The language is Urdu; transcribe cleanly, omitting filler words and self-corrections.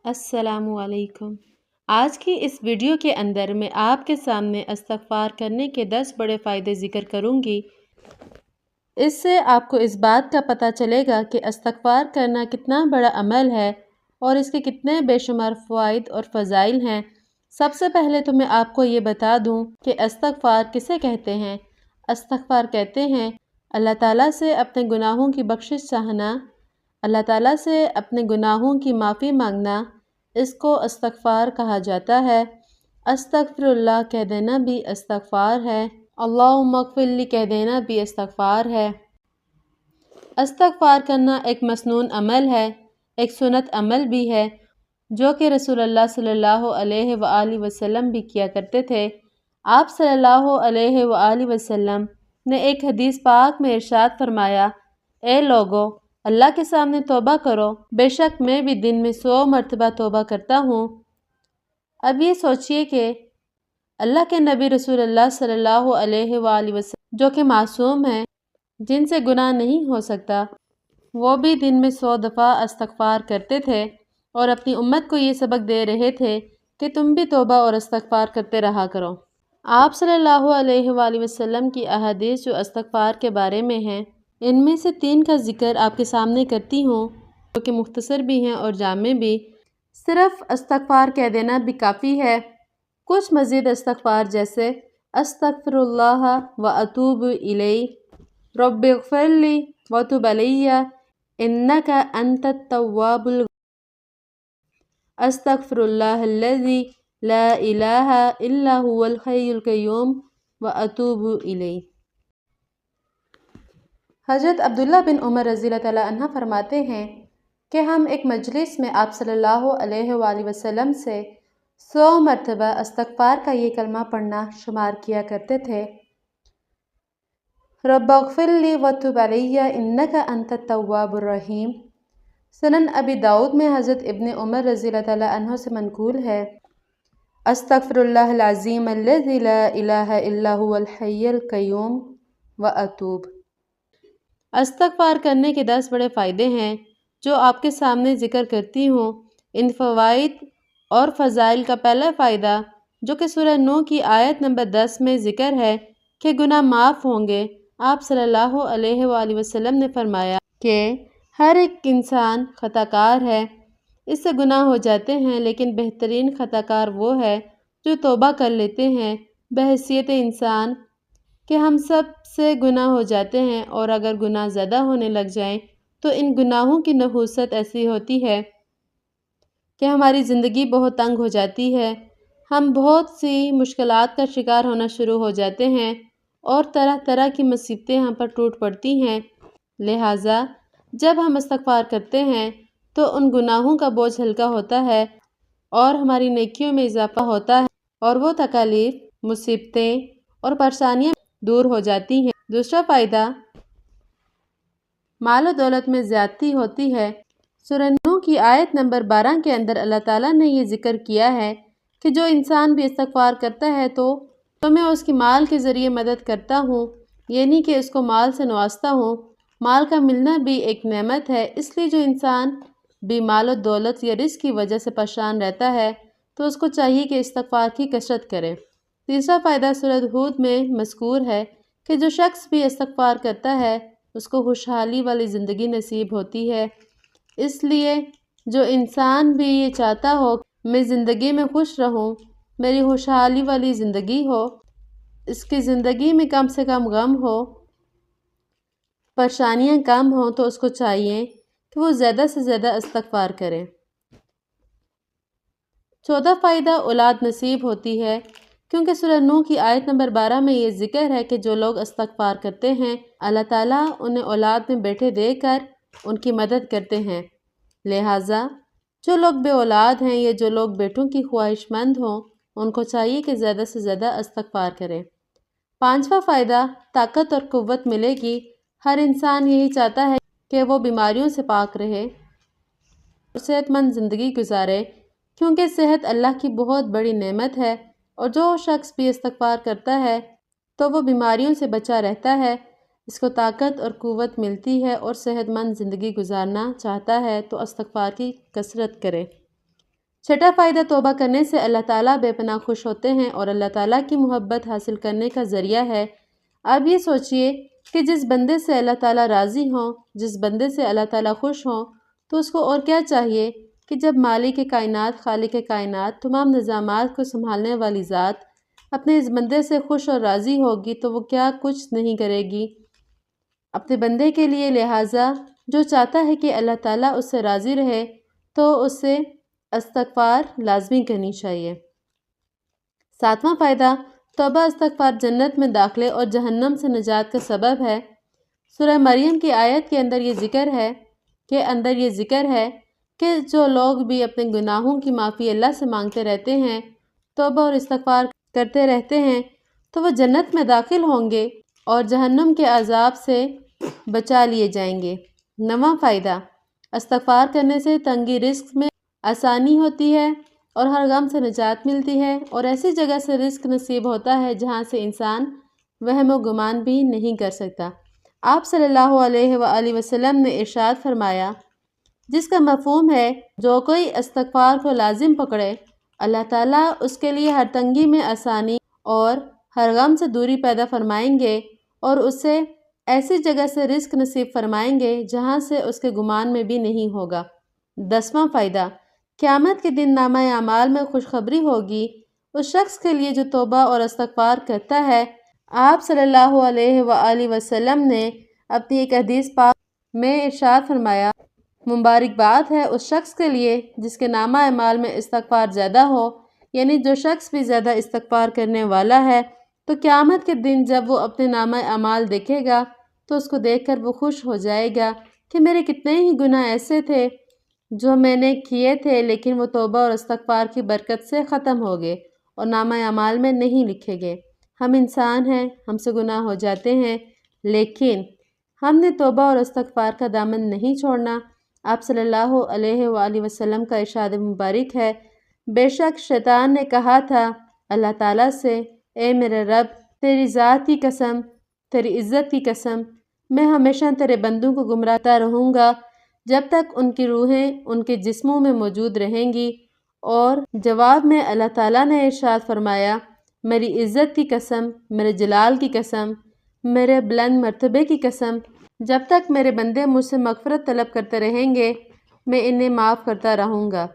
السلام علیکم۔ آج کی اس ویڈیو کے اندر میں آپ کے سامنے استغفار کرنے کے 10 بڑے فائدے ذکر کروں گی۔ اس سے آپ کو اس بات کا پتہ چلے گا کہ استغفار کرنا کتنا بڑا عمل ہے اور اس کے کتنے بے شمار فوائد اور فضائل ہیں۔ سب سے پہلے تو میں آپ کو یہ بتا دوں کہ استغفار کسے کہتے ہیں۔ استغفار کہتے ہیں اللہ تعالیٰ سے اپنے گناہوں کی بخشش چاہنا، اللہ تعالیٰ سے اپنے گناہوں کی معافی مانگنا، اس کو استغفار کہا جاتا ہے۔ استغفر اللہ کہہ دینا بھی استغفار ہے، اللہم اغفر لی کہہ دینا بھی استغفار ہے۔ استغفار کرنا ایک مسنون عمل ہے، ایک سنت عمل بھی ہے، جو کہ رسول اللہ صلی اللہ علیہ وآلہ وسلم بھی کیا کرتے تھے۔ آپ صلی اللہ علیہ وآلہ وسلم نے ایک حدیث پاک میں ارشاد فرمایا، اے لوگو، اللہ کے سامنے توبہ کرو، بے شک میں بھی دن میں 100 مرتبہ توبہ کرتا ہوں۔ اب یہ سوچئے کہ اللہ کے نبی رسول اللہ صلی اللہ علیہ وآلہ وسلم جو کہ معصوم ہیں، جن سے گناہ نہیں ہو سکتا، وہ بھی دن میں 100 دفعہ استغفار کرتے تھے اور اپنی امت کو یہ سبق دے رہے تھے کہ تم بھی توبہ اور استغفار کرتے رہا کرو۔ آپ صلی اللہ علیہ وآلہ وسلم کی احادیث جو استغفار کے بارے میں ہیں، ان میں سے 3 کا ذکر آپ کے سامنے کرتی ہوں، جو کہ مختصر بھی ہیں اور جامع بھی۔ صرف استغفار کہہ دینا بھی کافی ہے۔ کچھ مزید استغفار جیسے استغفر اللہ و اتوب الیہ، رب اغفر لی و تب علیہ انک انت التواب الغفور، استغفر اللہ الذی لا الہ الا هو الحی القیوم و اتوب الیہ۔ حضرت عبداللہ بن عمر رضی اللہ تعالیٰ عنہ فرماتے ہیں کہ ہم ایک مجلس میں آپ صلی اللہ علیہ وآلہ وسلم سے 100 مرتبہ استغفار کا یہ کلمہ پڑھنا شمار کیا کرتے تھے، رب اغفر لی وتب علیہ انک انت التواب الرحیم۔ سنن ابی داؤد میں حضرت ابن عمر رضی اللہ تعالیٰ عنہ سے منقول ہے، استغفر اللہ العظیم الذی لا الہ الا هو الحی القیوم و اتوب۔ استغفار کرنے کے 10 بڑے فائدے ہیں جو آپ کے سامنے ذکر کرتی ہوں۔ ان فوائد اور فضائل کا پہلا فائدہ جو کہ سورہ نوح کی آیت نمبر 10 میں ذکر ہے کہ گناہ معاف ہوں گے۔ آپ صلی اللہ علیہ وآلہ وسلم نے فرمایا کہ ہر ایک انسان خطا کار ہے، اس سے گناہ ہو جاتے ہیں، لیکن بہترین خطا کار وہ ہے جو توبہ کر لیتے ہیں۔ بحیثیت انسان کہ ہم سب سے گناہ ہو جاتے ہیں، اور اگر گناہ زیادہ ہونے لگ جائیں تو ان گناہوں کی نحوست ایسی ہوتی ہے کہ ہماری زندگی بہت تنگ ہو جاتی ہے، ہم بہت سی مشکلات کا شکار ہونا شروع ہو جاتے ہیں اور طرح طرح کی مصیبتیں ہم پر ٹوٹ پڑتی ہیں۔ لہٰذا جب ہم استغفار کرتے ہیں تو ان گناہوں کا بوجھ ہلکا ہوتا ہے اور ہماری نیکیوں میں اضافہ ہوتا ہے، اور وہ تکالیف، مصیبتیں اور پریشانیاں دور ہو جاتی ہیں۔ دوسرا فائدہ، مال و دولت میں زیادتی ہوتی ہے۔ سورہ نوح کی آیت نمبر 12 کے اندر اللہ تعالیٰ نے یہ ذکر کیا ہے کہ جو انسان بھی استغفار کرتا ہے تو میں اس کی مال کے ذریعے مدد کرتا ہوں، یعنی کہ اس کو مال سے نوازتا ہوں۔ مال کا ملنا بھی ایک نعمت ہے، اس لیے جو انسان بھی مال و دولت یا رزق کی وجہ سے پریشان رہتا ہے تو اس کو چاہیے کہ استغفار کی کثرت کرے۔ تیسرا فائدہ سورہ ہود میں مذکور ہے کہ جو شخص بھی استغفار کرتا ہے اس کو خوشحالی والی زندگی نصیب ہوتی ہے۔ اس لیے جو انسان بھی یہ چاہتا ہو کہ میں زندگی میں خوش رہوں، میری خوشحالی والی زندگی ہو، اس کی زندگی میں کم سے کم غم ہو، پریشانیاں کم ہوں، تو اس کو چاہیے کہ وہ زیادہ سے زیادہ استغفار کرے۔ چوتھا فائدہ، اولاد نصیب ہوتی ہے، کیونکہ سورہ نوح کی آیت نمبر 12 میں یہ ذکر ہے کہ جو لوگ استغفار کرتے ہیں اللہ تعالیٰ انہیں اولاد میں بیٹے دے کر ان کی مدد کرتے ہیں۔ لہٰذا جو لوگ بے اولاد ہیں یا جو لوگ بیٹوں کی خواہش مند ہوں، ان کو چاہیے کہ زیادہ سے زیادہ استغفار کریں۔ پانچواں فائدہ، طاقت اور قوت ملے گی۔ ہر انسان یہی چاہتا ہے کہ وہ بیماریوں سے پاک رہے اور صحت مند زندگی گزارے، کیونکہ صحت اللہ کی بہت بڑی نعمت ہے، اور جو شخص بھی استغفار کرتا ہے تو وہ بیماریوں سے بچا رہتا ہے، اس کو طاقت اور قوت ملتی ہے اور صحت مند زندگی گزارنا چاہتا ہے تو استغفار کی کثرت کرے۔ چھٹا فائدہ توبہ کرنے سے اللہ تعالیٰ بے پناہ خوش ہوتے ہیں اور اللہ تعالیٰ کی محبت حاصل کرنے کا ذریعہ ہے۔ اب یہ سوچئے کہ جس بندے سے اللہ تعالیٰ راضی ہوں، جس بندے سے اللہ تعالیٰ خوش ہوں، تو اس کو اور کیا چاہیے کہ جب مالک کائنات، خالق کائنات، تمام نظامات کو سنبھالنے والی ذات اپنے اس بندے سے خوش اور راضی ہوگی تو وہ کیا کچھ نہیں کرے گی اپنے بندے کے لیے۔ لہٰذا جو چاہتا ہے کہ اللہ تعالیٰ اس سے راضی رہے تو اسے استغفار لازمی کرنی چاہیے۔ ساتواں فائدہ، توبہ استغفار جنت میں داخلے اور جہنم سے نجات کا سبب ہے۔ سورہ مریم کی آیت کے اندر یہ ذکر ہے کہ جو لوگ بھی اپنے گناہوں کی معافی اللہ سے مانگتے رہتے ہیں، توبہ اور استغفار کرتے رہتے ہیں، تو وہ جنت میں داخل ہوں گے اور جہنم کے عذاب سے بچا لیے جائیں گے۔ نواں فائدہ، استغفار کرنے سے تنگی رزق میں آسانی ہوتی ہے اور ہر غم سے نجات ملتی ہے، اور ایسی جگہ سے رزق نصیب ہوتا ہے جہاں سے انسان وہم و گمان بھی نہیں کر سکتا۔ آپ صلی اللہ علیہ وآلہ وسلم نے ارشاد فرمایا، جس کا مفہوم ہے جو کوئی استغفار کو لازم پکڑے، اللہ تعالیٰ اس کے لیے ہر تنگی میں آسانی اور ہر غم سے دوری پیدا فرمائیں گے اور اسے ایسی جگہ سے رزق نصیب فرمائیں گے جہاں سے اس کے گمان میں بھی نہیں ہوگا۔ 10واں فائدہ، قیامت کے دن نامہ اعمال میں خوشخبری ہوگی اس شخص کے لیے جو توبہ اور استغفار کرتا ہے۔ آپ صلی اللہ علیہ وآلہ وسلم نے اپنی ایک حدیث پاک میں ارشاد فرمایا، مبارکباد ہے اس شخص کے لیے جس کے نامہ اعمال میں استغفار زیادہ ہو، یعنی جو شخص بھی زیادہ استغفار کرنے والا ہے تو قیامت کے دن جب وہ اپنے نامہ اعمال دیکھے گا تو اس کو دیکھ کر وہ خوش ہو جائے گا کہ میرے کتنے ہی گناہ ایسے تھے جو میں نے کیے تھے، لیکن وہ توبہ اور استغفار کی برکت سے ختم ہو گئے اور نامہ اعمال میں نہیں لکھے گئے۔ ہم انسان ہیں، ہم سے گناہ ہو جاتے ہیں، لیکن ہم نے توبہ اور استغفار کا دامن نہیں چھوڑنا۔ آپ صلی اللہ علیہ وآلہ وسلم کا ارشاد مبارک ہے، بے شک شیطان نے کہا تھا اللہ تعالیٰ سے، اے میرے رب، تیری ذات کی قسم، تیری عزت کی قسم، میں ہمیشہ تیرے بندوں کو گمراہ کرتا رہوں گا جب تک ان کی روحیں ان کے جسموں میں موجود رہیں گی۔ اور جواب میں اللہ تعالیٰ نے ارشاد فرمایا، میری عزت کی قسم، میرے جلال کی قسم، میرے بلند مرتبے کی قسم، جب تک میرے بندے مجھ سے مغفرت طلب کرتے رہیں گے میں انہیں معاف کرتا رہوں گا۔